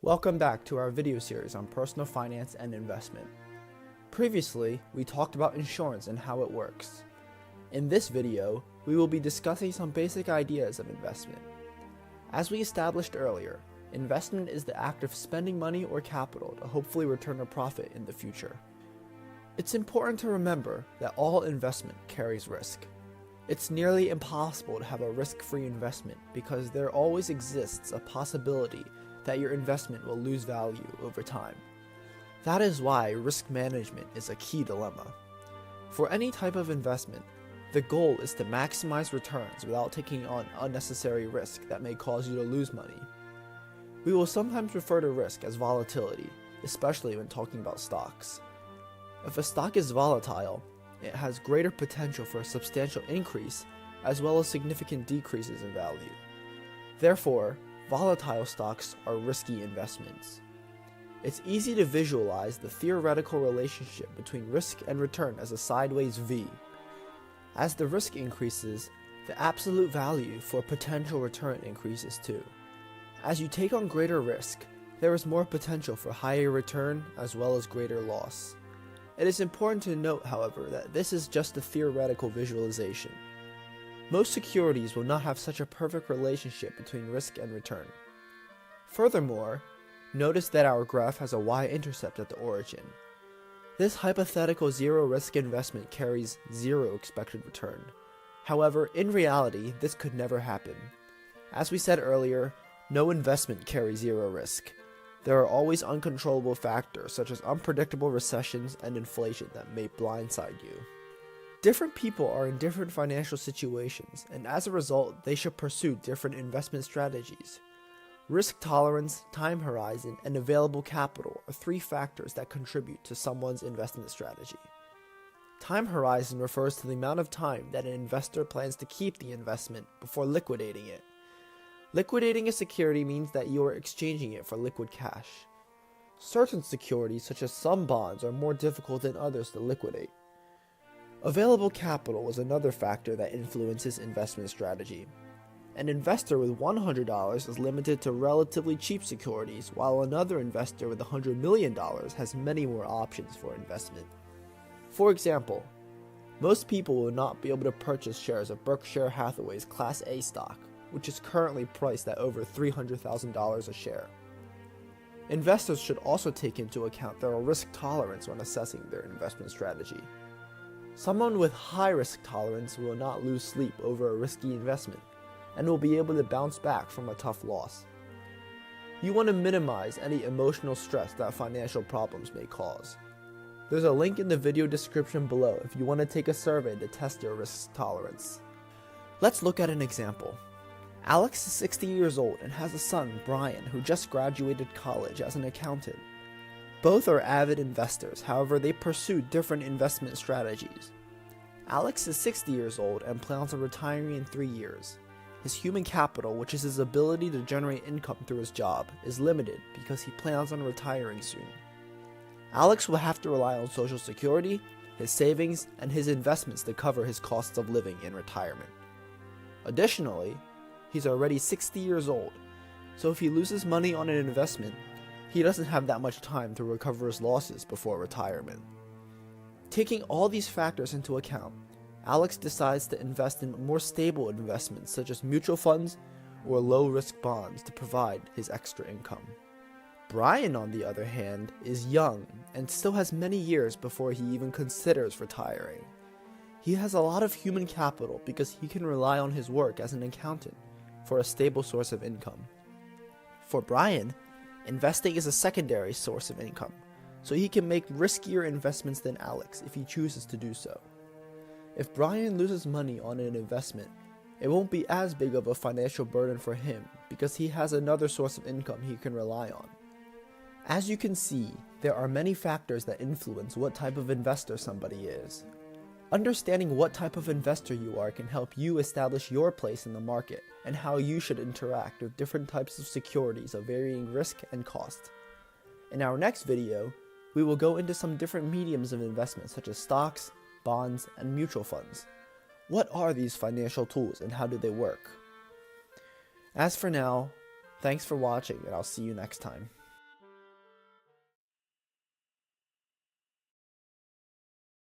Welcome back to our video series on personal finance and investment. Previously, we talked about insurance and how it works. In this video, we will be discussing some basic ideas of investment. As we established earlier, investment is the act of spending money or capital to hopefully return a profit in the future. It's important to remember that all investment carries risk. It's nearly impossible to have a risk-free investment because there always exists a possibility that your investment will lose value over time. That is why risk management is a key dilemma. For any type of investment, the goal is to maximize returns without taking on unnecessary risk that may cause you to lose money. We will sometimes refer to risk as volatility, especially when talking about stocks. If a stock is volatile, it has greater potential for a substantial increase as well as significant decreases in value. Therefore, volatile stocks are risky investments. It's easy to visualize the theoretical relationship between risk and return as a sideways V. As the risk increases, the absolute value for potential return increases too. As you take on greater risk, there is more potential for higher return as well as greater loss. It is important to note, however, that this is just a theoretical visualization. Most securities will not have such a perfect relationship between risk and return. Furthermore, notice that our graph has a y-intercept at the origin. This hypothetical zero-risk investment carries zero expected return. However, in reality, this could never happen. As we said earlier, no investment carries zero risk. There are always uncontrollable factors such as unpredictable recessions and inflation that may blindside you. Different people are in different financial situations, and as a result, they should pursue different investment strategies. Risk tolerance, time horizon, and available capital are three factors that contribute to someone's investment strategy. Time horizon refers to the amount of time that an investor plans to keep the investment before liquidating it. Liquidating a security means that you are exchanging it for liquid cash. Certain securities, such as some bonds, are more difficult than others to liquidate. Available capital is another factor that influences investment strategy. An investor with $100 is limited to relatively cheap securities, while another investor with $100 million has many more options for investment. For example, most people will not be able to purchase shares of Berkshire Hathaway's Class A stock, which is currently priced at over $300,000 a share. Investors should also take into account their risk tolerance when assessing their investment strategy. Someone with high risk tolerance will not lose sleep over a risky investment and will be able to bounce back from a tough loss. You want to minimize any emotional stress that financial problems may cause. There's a link in the video description below if you want to take a survey to test your risk tolerance. Let's look at an example. Alex is 60 years old and has a son, Brian, who just graduated college as an accountant. Both are avid investors, however they pursue different investment strategies. Alex is 60 years old and plans on retiring in 3 years. His human capital, which is his ability to generate income through his job, is limited because he plans on retiring soon. Alex will have to rely on Social Security, his savings, and his investments to cover his costs of living in retirement. Additionally, he's already 60 years old, so if he loses money on an investment, he doesn't have that much time to recover his losses before retirement. Taking all these factors into account, Alex decides to invest in more stable investments such as mutual funds or low-risk bonds to provide his extra income. Brian, on the other hand, is young and still has many years before he even considers retiring. He has a lot of human capital because he can rely on his work as an accountant for a stable source of income. For Brian, investing is a secondary source of income, so he can make riskier investments than Alex if he chooses to do so. If Brian loses money on an investment, it won't be as big of a financial burden for him because he has another source of income he can rely on. As you can see, there are many factors that influence what type of investor somebody is. Understanding what type of investor you are can help you establish your place in the market and how you should interact with different types of securities of varying risk and cost. In our next video, we will go into some different mediums of investment such as stocks, bonds, and mutual funds. What are these financial tools and how do they work? As for now, thanks for watching and I'll see you next time.